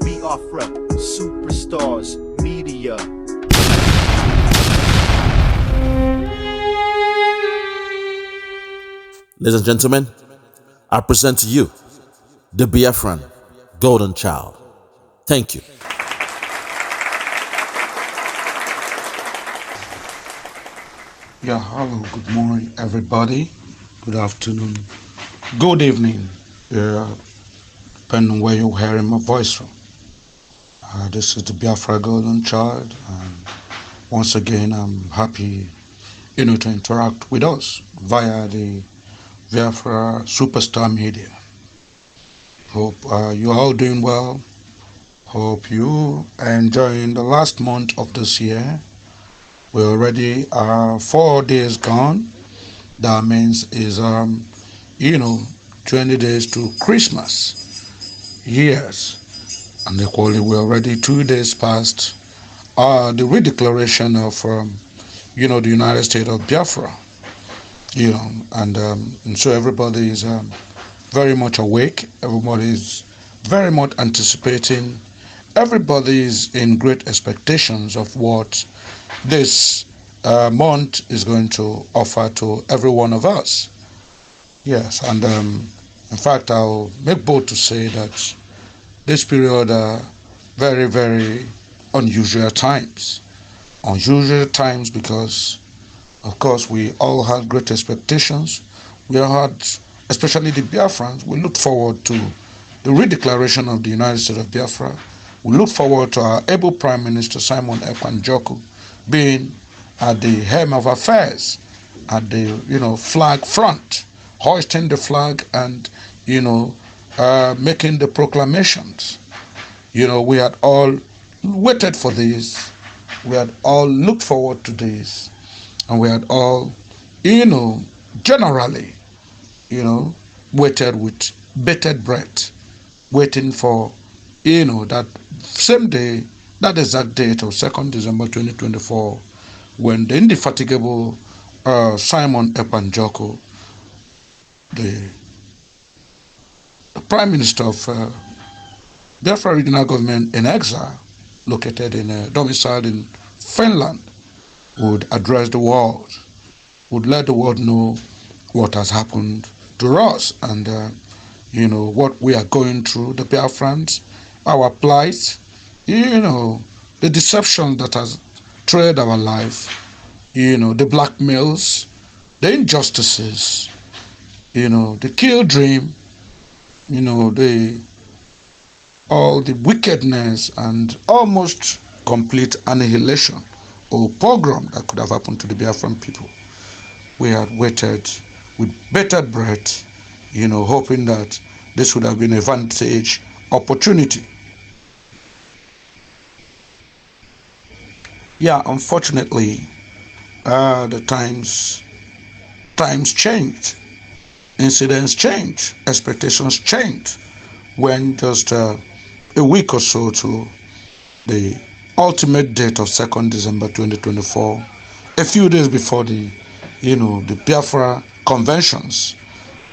Biafra, superstars, media. Ladies and gentlemen, I present to you the Biafran golden child. Thank you. Yeah, hello, good morning, everybody. Good afternoon, good evening, depending on where you're hearing my voice from. This is the Biafra golden child, and once again, I'm happy, to interact with us via the Biafra superstar media. Hope you're all doing well. Hope you are enjoying the last month of this year. We already are 4 days gone. That means is 20 days to Christmas. Yes. And equally we're already 2 days past the redeclaration of the United States of Biafra. And so everybody is very much awake, everybody is very much anticipating, everybody is in great expectations of what this month is going to offer to every one of us. Yes, and in fact, I'll make bold to say that this period are very, very unusual times. Unusual times because, of course, we all had great expectations. We all had, especially the Biafrans, we look forward to the redeclaration of the United States of Biafra. We look forward to our able Prime Minister Simon Ekpa being at the helm of affairs, at the flag front, hoisting the flag and making the proclamations. We had all waited for this. We had all looked forward to this, and we had all generally waited with bated breath, waiting for that same day, that exact date of 2nd December 2024, when the indefatigable Simon Ekpa, the Prime Minister of Biafra Regional Government in exile, located in domiciled in Finland, would address the world, would let the world know what has happened to us and what we are going through, the Biafrans, our plight, the deception that has trailed our life, the blackmails, the injustices, the kill dream, all the wickedness and almost complete annihilation or pogrom that could have happened to the Biafran people. We had waited with bated breath, hoping that this would have been a vantage opportunity. Yeah, unfortunately, the times changed, incidents changed, expectations changed. When just a week or so to the ultimate date of 2nd December 2024, a few days before the Biafra conventions,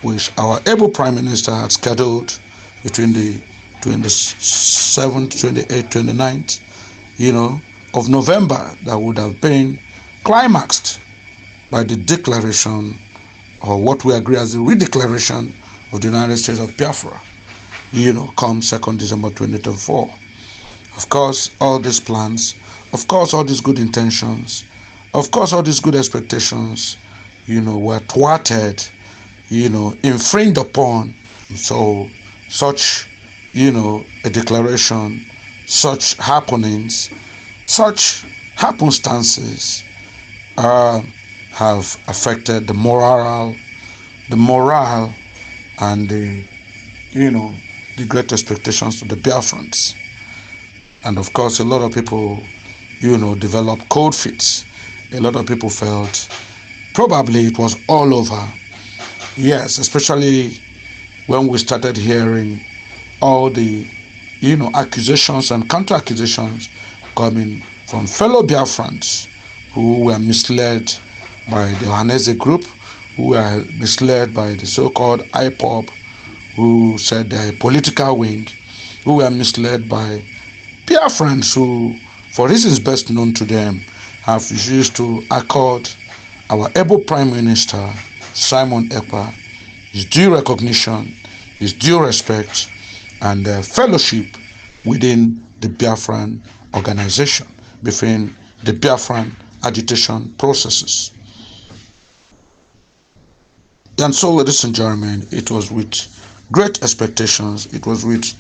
which our able Prime Minister had scheduled between the 27th, 28th, 29th, of November, that would have been climaxed by the declaration, or what we agree as the redeclaration of the United States of Biafra, come 2nd December 2024. Of course, all these plans, of course, all these good intentions, of course, all these good expectations, were thwarted, infringed upon. So such, a declaration, such happenings, such happenstances have affected the morale and the great expectations to the Biafrans. And of course, a lot of people, developed cold feet. A lot of people felt probably it was all over. Yes, especially when we started hearing all the, accusations and counter-accusations coming from fellow Biafrans who were misled by the Hanese group, who were misled by the so-called IPOB, who said they're a political wing, who were misled by Biafrans who, for reasons best known to them, have refused to accord our able Prime Minister, Simon Ekpa, his due recognition, his due respect, and fellowship within the Biafran organization, between the Biafran agitation processes. And so, ladies and gentlemen, it was with great expectations, it was with,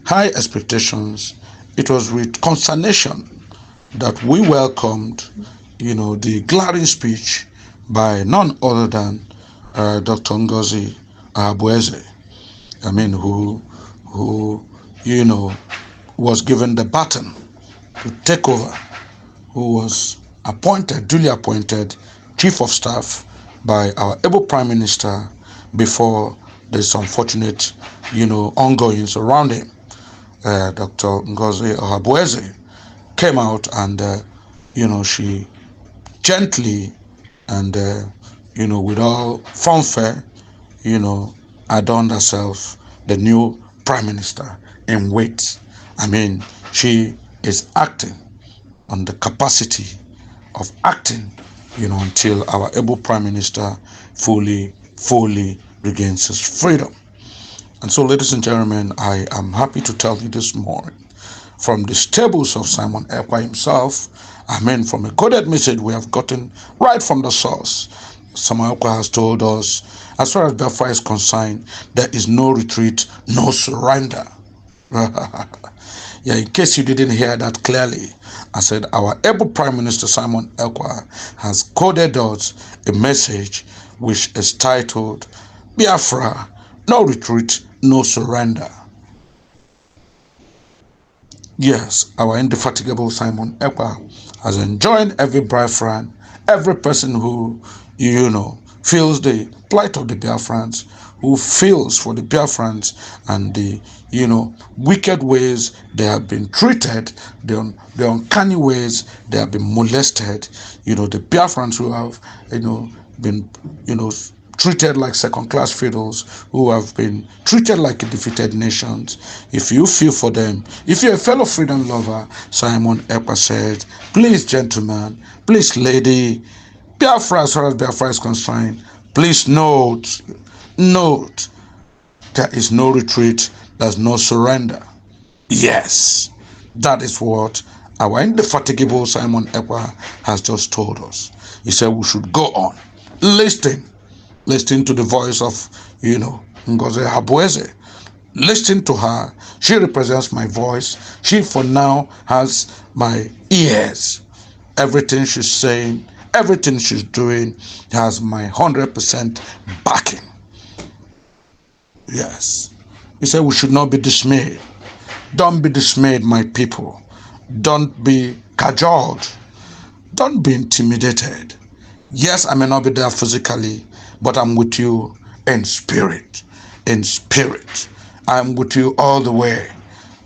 high expectations, it was with consternation that we welcomed, the glaring speech by none other than Dr. Ngozi Abueze, who was given the baton to take over, who was duly appointed Chief of Staff by our able Prime Minister before this unfortunate, ongoings around him. Dr. Ngozi Abueze came out and, she gently and, with all fanfare, adorned herself the new Prime Minister in wait. She is acting on the capacity of acting, until our able Prime Minister fully regains his freedom. And so, ladies and gentlemen, I am happy to tell you this morning, from the stables of Simon Ekpa himself, from a coded message we have gotten right from the source. Simon Ekpa has told us, as far as Biafra is concerned, there is no retreat, no surrender. In case you didn't hear that clearly, I said our able Prime Minister Simon Ekpa has coded us a message which is titled, Biafra, no retreat, no surrender. Yes, our indefatigable Simon Ekpa has enjoined every Biafran, every person who, feels the plight of the Biafrans, who feels for the Biafrans and the, wicked ways they have been treated, the uncanny ways they have been molested, the Biafrans who have, been, treated like second-class fiddles, who have been treated like defeated nations. If you feel for them, if you're a fellow freedom lover, Simon Ekpa said, please, gentlemen, please, lady, Biafra, as far as Biafra is concerned, please note, there is no retreat, there's no surrender. Yes, that is what our indefatigable Simon Ekpa has just told us. He said we should go on, listen to the voice of, Ngozi Abueze. Listen to her. She represents my voice. She, for now, has my ears. Everything she's saying, everything she's doing has my 100% backing. Yes. He said we should not be dismayed. Don't be dismayed, my people. Don't be cajoled. Don't be intimidated. Yes, I may not be there physically, but I'm with you in spirit. In spirit. I'm with you all the way.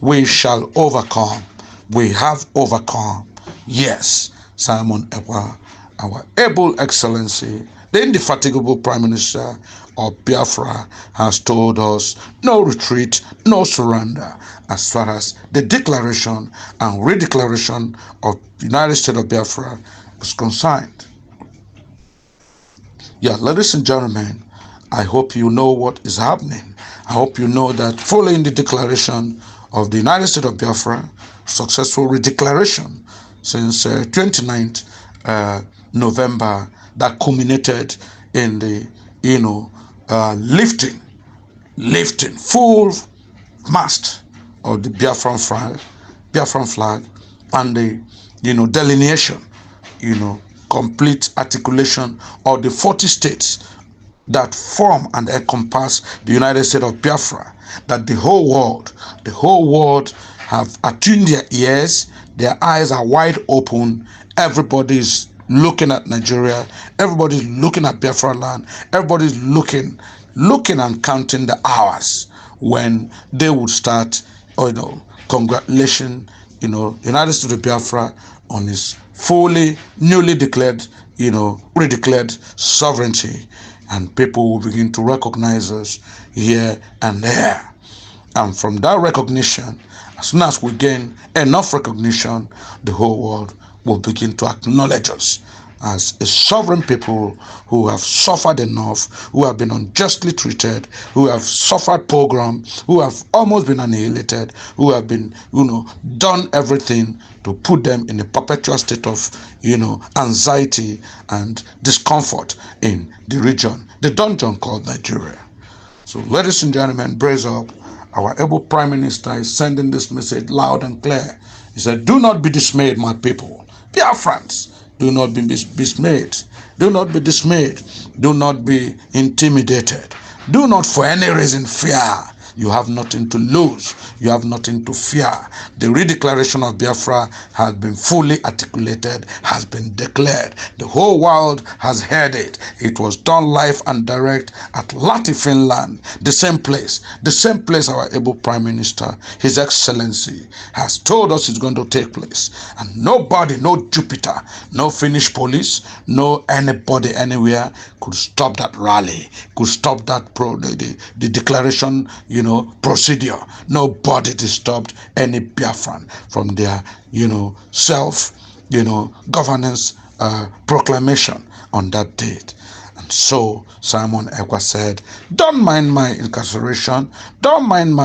We shall overcome. We have overcome. Yes, Simon Ekpa, our able excellency, the indefatigable Prime Minister of Biafra, has told us no retreat, no surrender, as far as the declaration and redeclaration of the United States of Biafra is concerned. Yeah, ladies and gentlemen, I hope you know what is happening. I hope you know that following the declaration of the United States of Biafra, successful redeclaration since 29th November, that culminated in the, lifting full mast of the Biafran flag, and the, delineation, complete articulation of the 40 states that form and encompass the United States of Biafra, that the whole world have attuned their ears, their eyes are wide open, everybody's looking at Nigeria, everybody's looking at Biafra land, everybody's looking and counting the hours when they would start, congratulations, United States of Biafra on its fully, newly declared, redeclared sovereignty, and people will begin to recognize us here and there. And from that recognition, as soon as we gain enough recognition, the whole world will begin to acknowledge us as a sovereign people who have suffered enough, who have been unjustly treated, who have suffered pogrom, who have almost been annihilated, who have been, done everything to put them in a perpetual state of, anxiety and discomfort in the region, the dungeon called Nigeria. So, ladies and gentlemen, brace up. Our able Prime Minister is sending this message loud and clear. He said, "Do not be dismayed, my people. Biafrans, do not be dismayed. Do not be dismayed. Do not be intimidated. Do not for any reason fear. You have nothing to lose. You have nothing to fear. The redeclaration of Biafra has been fully articulated, has been declared. The whole world has heard it. It was done live and direct at Lati, Finland, the same place our able Prime Minister, His Excellency, has told us is going to take place. And nobody, no Jupiter, no Finnish police, no anybody anywhere could stop that rally, could stop that the declaration, procedure. Nobody disturbed any Biafran from their, governance proclamation on that date. And so Simon Ekpa said, "Don't mind my incarceration. Don't mind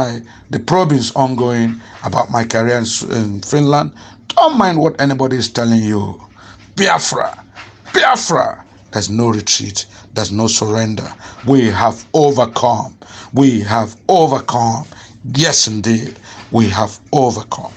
the probings ongoing about my career in Finland. Don't mind what anybody is telling you. Biafra, there's no retreat. There's no surrender. We have overcome. We have overcome. Yes, indeed, we have overcome."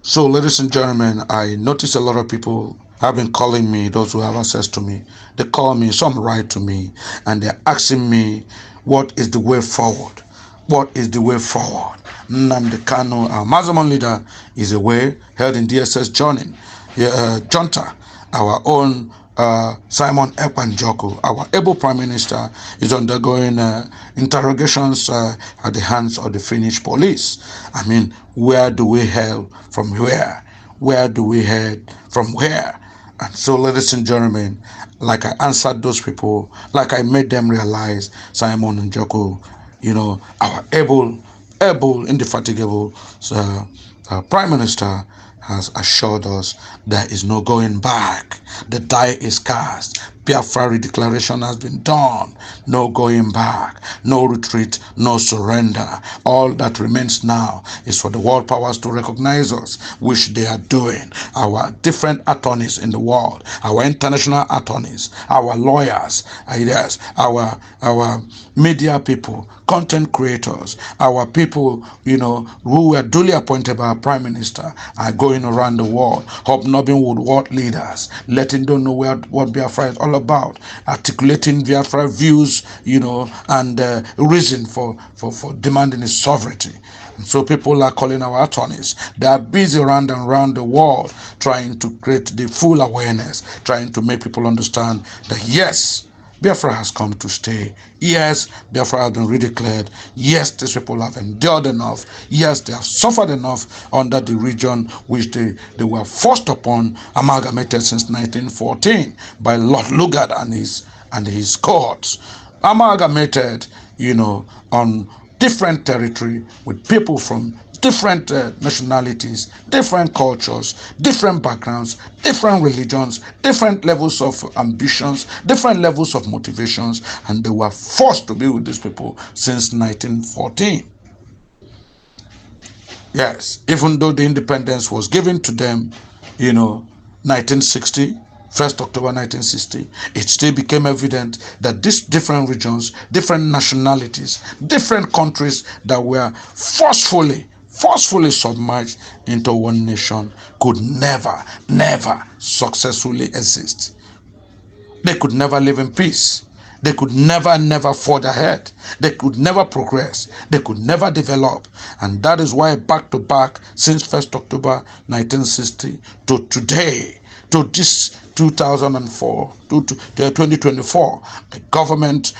So, ladies and gentlemen, I notice a lot of people have been calling me, those who have access to me. They call me, some write to me, and they're asking me, what is the way forward? What is the way forward? Nnamdi Kanu, our Mazamon leader, is away, held in DSS junta. Our own Simon Ekpa, our able Prime Minister, is undergoing interrogations at the hands of the Finnish police. I mean, where do we hail from where? Where do we head from where? And so, ladies and gentlemen, like I answered those people, like I made them realize, Simon Njoko, our able, indefatigable Prime Minister has assured us there is no going back. The die is cast. Biafra declaration has been done. No going back, no retreat, no surrender. All that remains now is for the world powers to recognize us, which they are doing. Our different attorneys in the world, our international attorneys, our lawyers, our media people, content creators, our people, who were duly appointed by our Prime Minister, are going around the world, hobnobbing with world leaders, letting them know what Biafra is all about, articulating Biafra views, and reason for demanding its sovereignty. And so people are calling our attorneys. They are busy around and around the world trying to create the full awareness, trying to make people understand that yes, Biafra has come to stay. Yes, Biafra has been redeclared. Yes, these people have endured enough. Yes, they have suffered enough under the region which they were forced upon, amalgamated since 1914 by Lord Lugard and his cohorts. Amalgamated, on different territory with people from different nationalities, different cultures, different backgrounds, different religions, different levels of ambitions, different levels of motivations, and they were forced to be with these people since 1914. Yes, even though the independence was given to them, 1960, 1st October 1960, it still became evident that these different regions, different nationalities, different countries that were forcefully submerged into one nation could never successfully exist. They could never live in peace. They could never forge ahead. They could never progress. They could never develop. And that is why back to back, since 1st October 1960 to today, to this 2004 to 2024, the government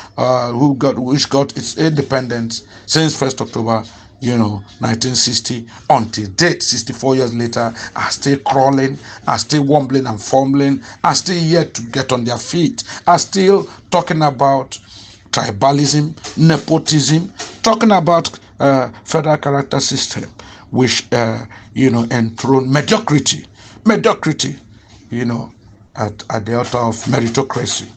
which got its independence since 1st October 1960 until date, 64 years later, are still crawling, are still wobbling and fumbling, are still yet to get on their feet, are still talking about tribalism, nepotism, talking about federal character system, which enthrone mediocrity, at the altar of meritocracy.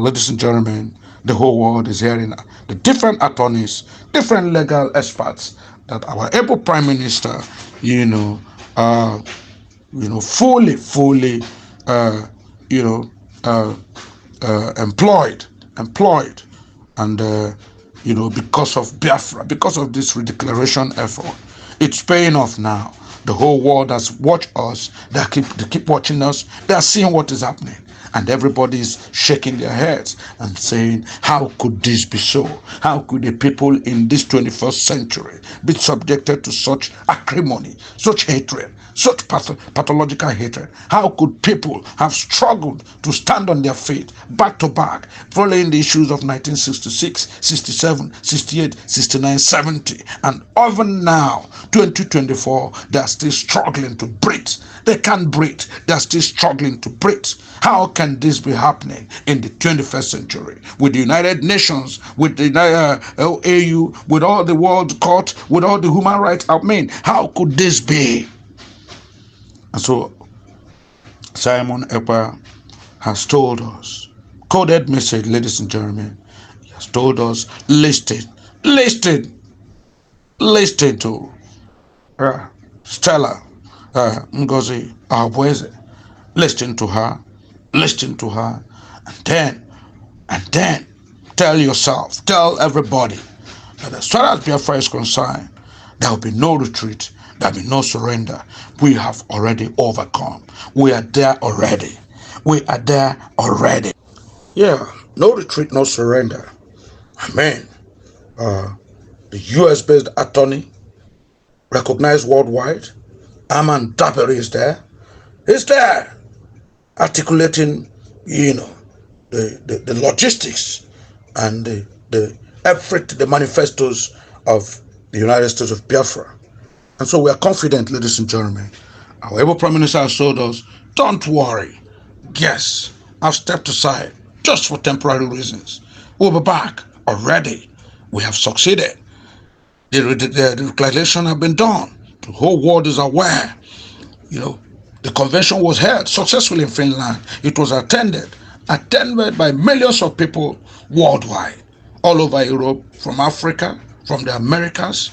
Ladies and gentlemen, the whole world is hearing the different attorneys, different legal experts that our able Prime Minister, uh, fully, uh, you know, uh, employed, and because of Biafra, because of this redeclaration effort, it's paying off now. The whole world has watched us. They keep watching us. They are seeing what is happening, and everybody is shaking their heads and saying, "How could this be so? How could the people in this 21st century be subjected to such acrimony, such hatred, such pathological hatred? How could people have struggled to stand on their feet back to back, following the issues of 1966, 67, 68, 69, 70, and even now, 2024, they are still struggling to breathe. They can't breathe. They are still struggling to breathe. How can this be happening in the 21st century with the United Nations, with the AU, with all the World Court, with all the human rights? How could this be?" And so Simon Ekpa has told us, coded message, ladies and gentlemen. He has told us, listen to Stella Ngozi Abweze. Listen to her, and then tell everybody that as far as Biafra is concerned, there will be no retreat, there will be no surrender. We have already overcome. We are there already. Yeah, no retreat, no surrender. Amen. The US-based attorney, recognized worldwide, Aman Daberi is there. He's there, articulating, the logistics and the manifestos of the United States of Biafra. And so we are confident, ladies and gentlemen. Our able Prime Minister has told us, don't worry. Yes, I've stepped aside just for temporary reasons. We'll be back already. We have succeeded. The declaration has been done. The whole world is aware. The convention was held successfully in Finland. It was attended by millions of people worldwide, all over Europe, from Africa, from the Americas,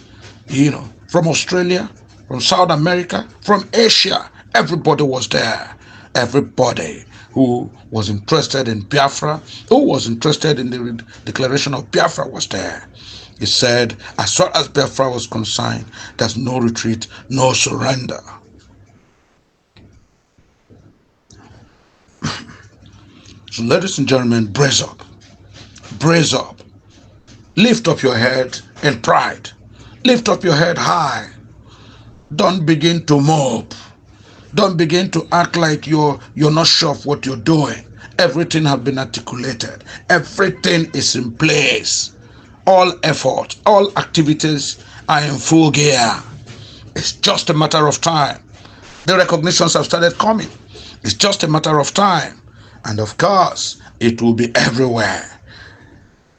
from Australia, from South America, from Asia. Everybody was there. Everybody who was interested in Biafra, who was interested in the declaration of Biafra was there. He said, as far as Biafra was concerned, there's no retreat, no surrender. So, ladies and gentlemen, brace up. Brace up. Lift up your head in pride. Lift up your head high. Don't begin to mope. Don't begin to act like you're not sure of what you're doing. Everything has been articulated. Everything is in place. All effort, all activities are in full gear. It's just a matter of time. The recognitions have started coming. It's just a matter of time. And of course, it will be everywhere.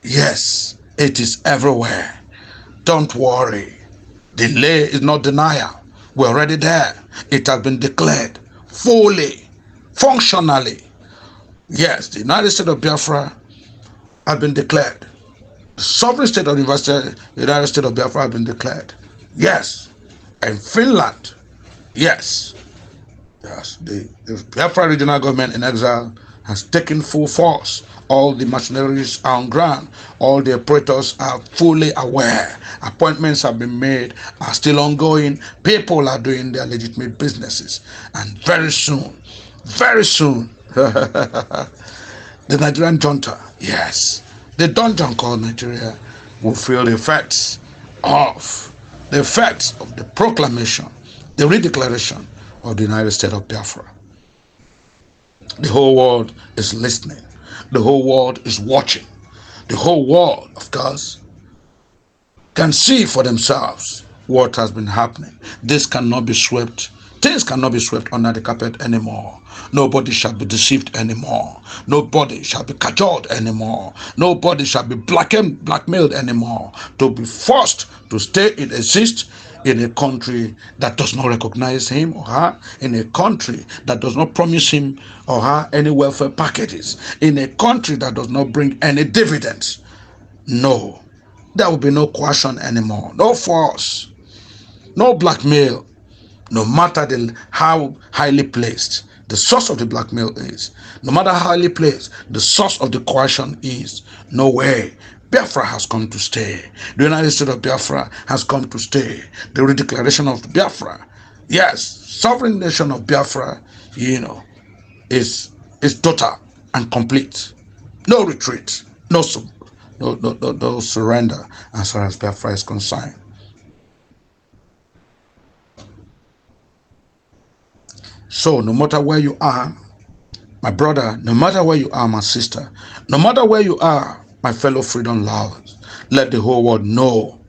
Yes, it is everywhere. Don't worry. Delay is not denial. We're already there. It has been declared fully, functionally. Yes, the United States of Biafra has been declared. The sovereign state of the United States of Biafra has been declared. Yes. And Finland. Yes. Yes. The Biafra regional government in exile has taken full force. All the machineries are on ground. All the operators are fully aware. Appointments have been made, are still ongoing. People are doing their legitimate businesses. And very soon, the Nigerian junta, yes, the dungeon called Nigeria, will feel the effects of the proclamation, the redeclaration of the United States of Biafra. The whole world is listening. The whole world is watching. The whole world, of course, can see for themselves what has been happening. This cannot be swept. Things cannot be swept under the carpet anymore. Nobody shall be deceived anymore. Nobody shall be cajoled anymore. Nobody shall be blackmailed anymore to be forced to stay and exist in a country that does not recognize him or her, in a country that does not promise him or her any welfare packages, in a country that does not bring any dividends. No, there will be no coercion anymore, no force, no blackmail, no matter how highly placed the source of the blackmail is, no matter how highly placed the source of the coercion is. No way. Biafra has come to stay. The United States of Biafra has come to stay. The redeclaration of Biafra, yes, sovereign nation of Biafra, is total and complete. No retreat, no surrender as far as Biafra is concerned. So no matter where you are, my brother, no matter where you are, my sister, no matter where you are, my fellow freedom lovers, let the whole world know,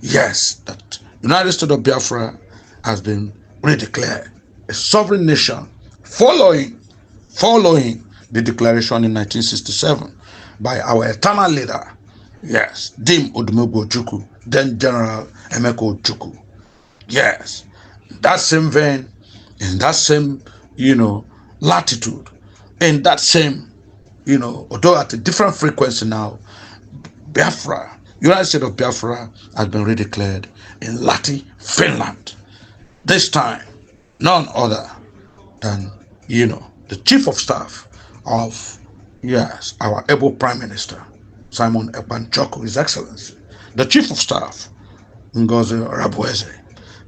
yes, that United States of Biafra has been redeclared a sovereign nation following the declaration in 1967 by our eternal leader, yes, Dim Odumegwu Ojukwu, then General Emeka Ojukwu. Yes, that same vein, in that same, latitude, in that same, although at a different frequency now, Biafra, United States of Biafra has been redeclared in Lahti, Finland. This time, none other than, the Chief of Staff of, yes, our able Prime Minister, Simon Ekpa, His Excellency, the Chief of Staff, Ngozi Rabueze,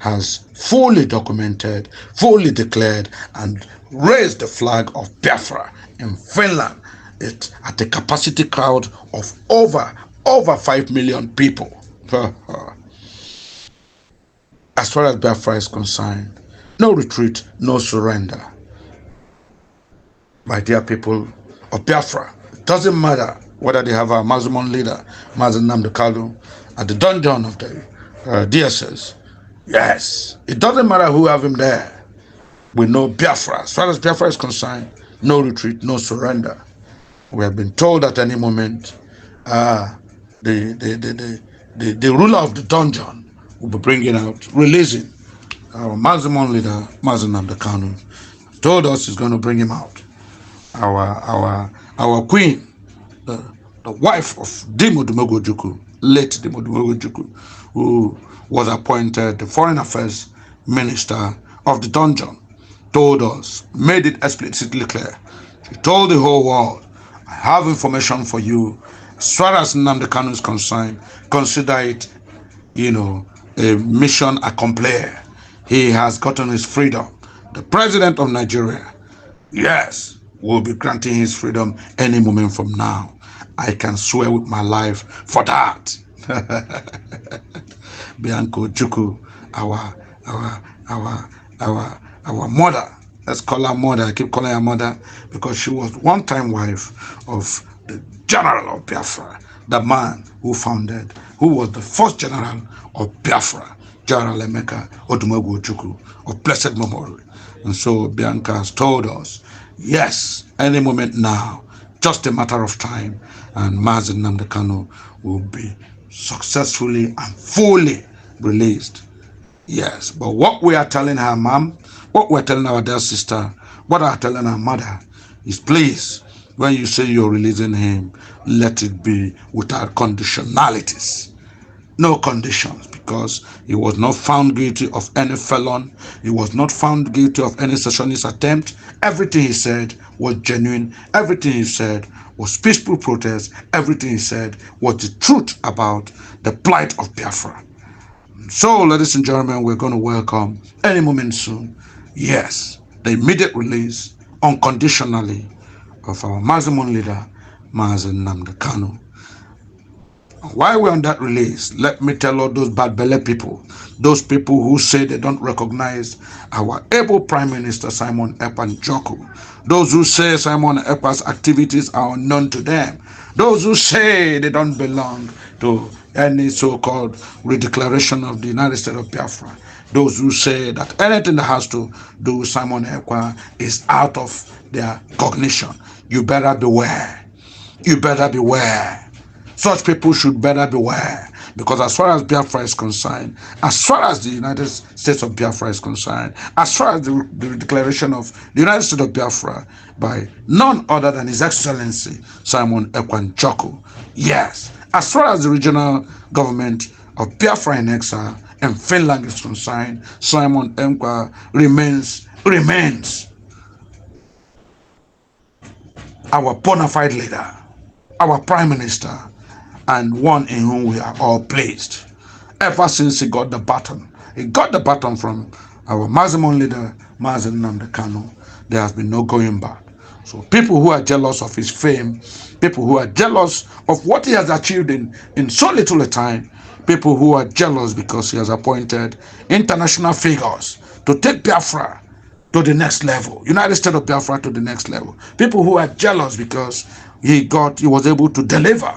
has fully documented, fully declared, and raised the flag of Biafra in Finland. It at a capacity crowd of over 5 million people. As far as Biafra is concerned, no retreat, no surrender. My dear people of Biafra, it doesn't matter whether they have a Muslim leader, Mazen Nnamdi Kanu, at the dungeon of the DSS. Yes, it doesn't matter who have him there. We know Biafra. As far as Biafra is concerned, no retreat, no surrender. We have been told at any moment the ruler of the dungeon will be bringing out, releasing our Muslim leader, Mazen Nnamdi Kanu. Told us he's going to bring him out. Our queen, the wife of Dim Odumegwu Ojukwu, late Dim Odumegwu Ojukwu, who was appointed the Foreign Affairs Minister of the dungeon, told us, made it explicitly clear. She told the whole world, I have information for you. As far as Nnamdi Kanu is concerned, consider it, a mission accompli. He has gotten his freedom. The president of Nigeria, yes, will be granting his freedom any moment from now. I can swear with my life for that. Bianca Ojukwu, our mother. Let's call her mother. I keep calling her mother because she was one-time wife of the General of Biafra, the man who was the first General of Biafra, General Emeka Odumegwu Ojukwu, of blessed memory. And so Bianca has told us, yes, any moment now, just a matter of time, and Mazen Nnamdi Kanu will be successfully and fully released. Yes, but what we are telling her mom, what we're telling our dear sister, what I'm telling our mother is, please, when you say you're releasing him, let it be without conditionalities. No conditions, because he was not found guilty of any felon. He was not found guilty of any secessionist attempt. Everything he said was genuine. Everything he said was peaceful protest. Everything he said was the truth about the plight of Biafra. So, ladies and gentlemen, we're going to welcome any moment soon, yes, the immediate release unconditionally of our Muslim leader, Mazen Nnamdi Kanu. While we're on that release, let me tell all those bad belly people, those people who say they don't recognize our able Prime Minister Simon Ekpa, those who say Simon Ekpa's activities are unknown to them, those who say they don't belong to any so-called redeclaration of the United States of Biafra. Those who say that anything that has to do with Simon Ekpa is out of their cognition. You better beware. You better beware. Such people should better beware. Because as far as Biafra is concerned, as far as the United States of Biafra is concerned, as far as the declaration of the United States of Biafra by none other than His Excellency Simon Ekpa Njoku, yes, as far as the regional government of Biafra in exile and Finland is concerned, Simon Ekpa remains our bona fide leader, our prime minister, and one in whom we are all pleased. Ever since he got the baton from our maximum leader, Mazi Nnamdi Kanu, there has been no going back. So people who are jealous of his fame, people who are jealous of what he has achieved in so little a time, people who are jealous because he has appointed international figures to take Biafra to the next level, United States of Biafra to the next level. People who are jealous because he was able to deliver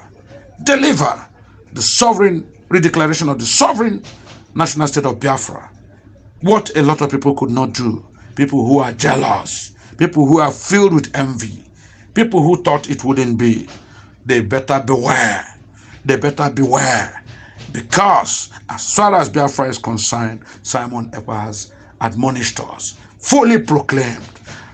the sovereign redeclaration of the sovereign national state of Biafra. What a lot of people could not do. People who are jealous, people who are filled with envy, people who thought it wouldn't be, they better beware. They better beware. Because as far as Biafra is concerned, Simon Ekpa has admonished us, fully proclaimed,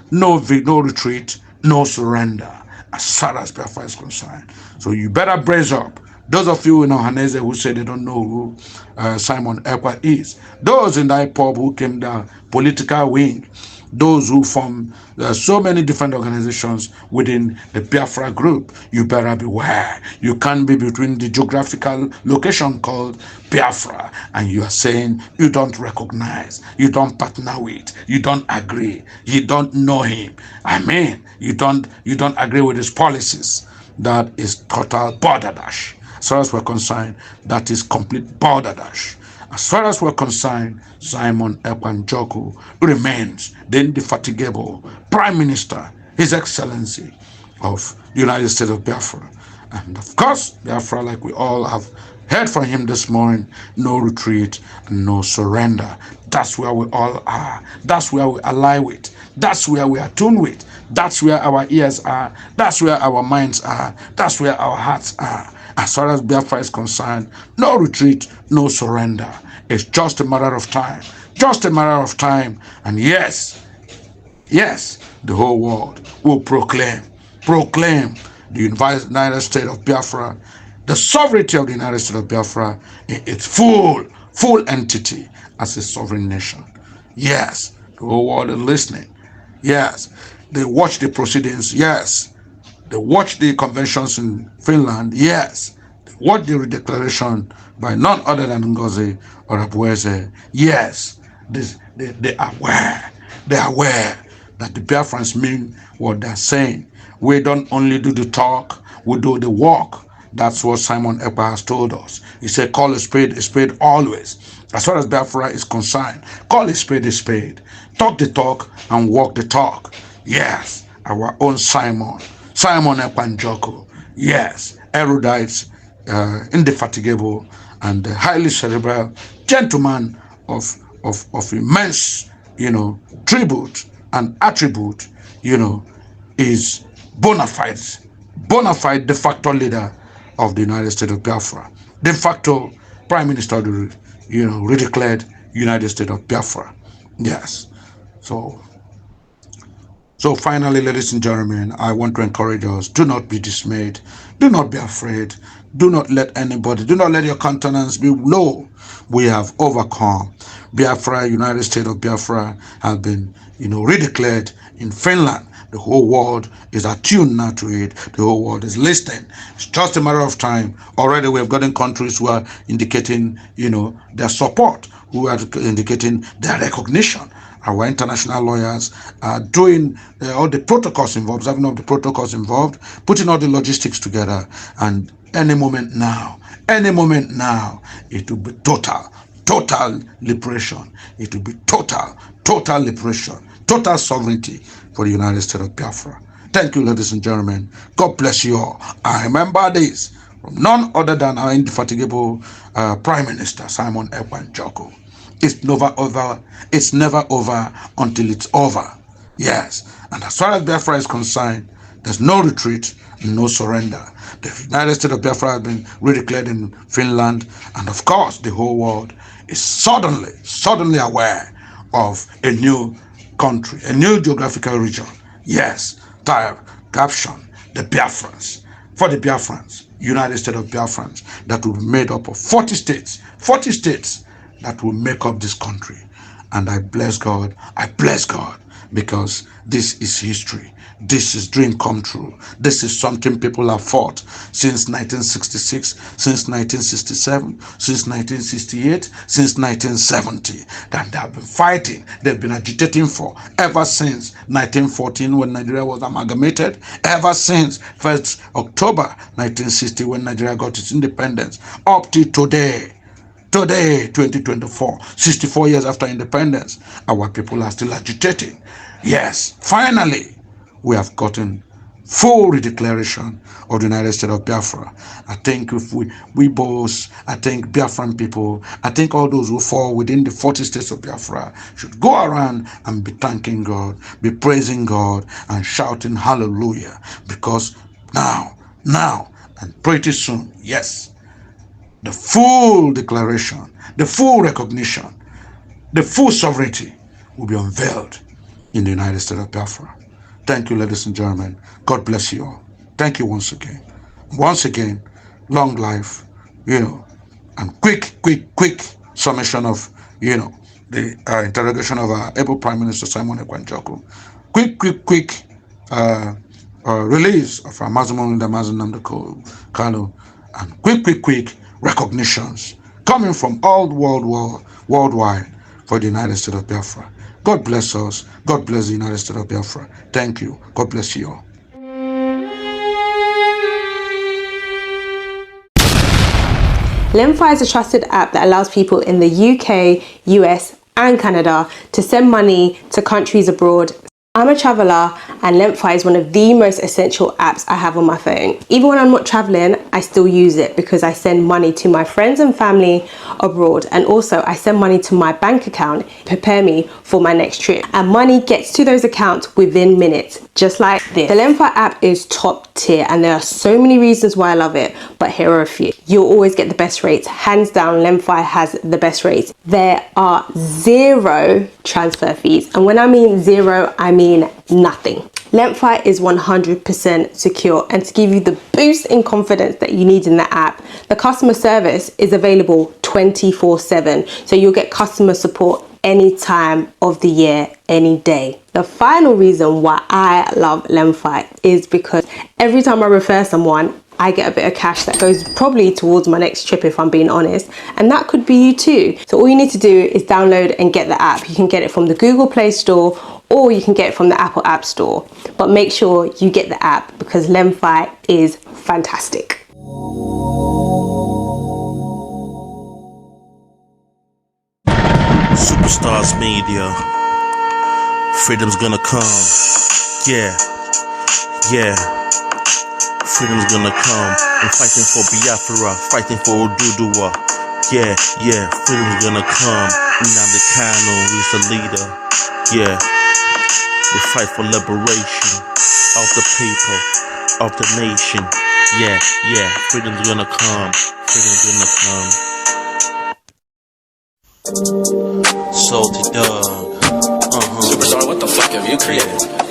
no retreat, no surrender, as far as Biafra is concerned. So you better brace up. Those of you in Ohanese who say they don't know who Simon Ekpa is, those in that pub who came down, political wing, those who form so many different organizations within the Biafra group, you better beware. You can't be between the geographical location called Biafra and you are saying you don't recognize, you don't partner with, you don't agree, you don't know him. I mean, you don't agree with his policies. That is total border dash. As far as we're concerned, that is complete border dash. As far as we're concerned, Simon Ekpa Njoku remains the indefatigable Prime Minister, His Excellency of the United States of Biafra. And of course, Biafra, like we all have heard from him this morning, no retreat and no surrender. That's where we all are. That's where we ally with. That's where we are tuned with. That's where our ears are. That's where our minds are. That's where our hearts are. As far as Biafra is concerned, no retreat, no surrender. It's just a matter of time. Just a matter of time. And yes, the whole world will proclaim the United States of Biafra, the sovereignty of the United States of Biafra in its full entity as a sovereign nation. Yes, the whole world is listening. Yes, they watch the proceedings. Yes, they watch the conventions in Finland. Yes, they watch the redeclaration by none other than Ngozi Orebweze. Yes, they are aware. They are aware that the Biafrans mean what they're saying. We don't only do the talk, we do the walk. That's what Simon Ekpa has told us. He said, call a spade always. As far as Biafra is concerned, call a spade. Talk the talk and walk the talk. Yes, our own Simon Ekpa Njoku. Yes, erudite, indefatigable, and highly cerebral gentleman of immense, tribute and attribute, is bona fide de facto leader of the United States of Biafra, de facto Prime Minister of the, redeclared United States of Biafra. Yes. So finally, ladies and gentlemen, I want to encourage us, do not be dismayed. Do not be afraid. Do not let your countenance be low. We have overcome. Biafra, United States of Biafra, have been, redeclared in Finland. The whole world is attuned now to it. The whole world is listening. It's just a matter of time. Already we have gotten countries who are indicating, their support, who are indicating their recognition. Our international lawyers are doing all the protocols involved, putting all the logistics together. And any moment now, it will be total liberation. It will be total liberation, total sovereignty for the United States of Biafra. Thank you, ladies and gentlemen. God bless you all. I remember this. from none other than our indefatigable Prime Minister, Simon Ekpa. It's never over until it's over. Yes. And as far as Biafra is concerned, there's no retreat, no surrender. The United States of Biafra has been redeclared in Finland, and of course, the whole world is suddenly aware of a new country, a new geographical region. Yes, caption, the Biafrans. For the Biafrans, United States of Biafrans, that will be made up of 40 states that will make up this country. And I bless God, because this is history. This is dream come true. This is something people have fought since 1966, since 1967, since 1968, since 1970. That they have been fighting, they've been agitating for ever since 1914 when Nigeria was amalgamated, ever since 1st October 1960 when Nigeria got its independence, up to today. Today, 2024, 64 years after independence, our people are still agitating. Yes, finally, we have gotten full redeclaration of the United States of Biafra. I think if we both, I think Biafran people, I think all those who fall within the 40 states of Biafra should go around and be thanking God, be praising God, and shouting hallelujah, because now, and pretty soon, yes, the full declaration, the full recognition, the full sovereignty will be unveiled in the United States of Biafra. Thank you, ladies and gentlemen. God bless you all. Thank you once again. Once again, long life, and quick summation of, the interrogation of our able Prime Minister Simon Ekpa. Quick release of our Mazamon Namdeko Kano, and quick recognitions coming from all worldwide for the United States of Biafra. God bless us. God bless the United States of Biafra. Thank you. God bless you all. Lemfi is a trusted app that allows people in the UK, US and Canada to send money to countries abroad. I'm a traveller and Lemfi is one of the most essential apps I have on my phone. Even when I'm not travelling, I still use it because I send money to my friends and family abroad, and also I send money to my bank account to prepare me for my next trip. And money gets to those accounts within minutes, just like this. The Lemfi app is top tier and there are so many reasons why I love it, but here are a few. You'll always get the best rates. Hands down, Lemfi has the best rates. There are 0 transfer fees, and when I mean 0, I mean nothing. Lemfi is 100% secure, and to give you the boost in confidence that you need in the app, the customer service is available 24/7, so you'll get customer support any time of the year, any day. The final reason why I love Lemfi is because every time I refer someone, I get a bit of cash that goes probably towards my next trip, if I'm being honest, and that could be you too. So all you need to do is download and get the app. You can get it from the Google Play Store or you can get it from the Apple App Store, but make sure you get the app because Lemfi is fantastic. Superstars Media, freedom's gonna come, yeah, freedom's gonna come. I'm fighting for Biafra, fighting for Oduduwa, yeah, freedom's gonna come. Nnamdi Kanu is the leader, yeah, we fight for liberation of the people, of the nation, yeah, freedom's gonna come, Salty Dog, Superstar, what the fuck have you created?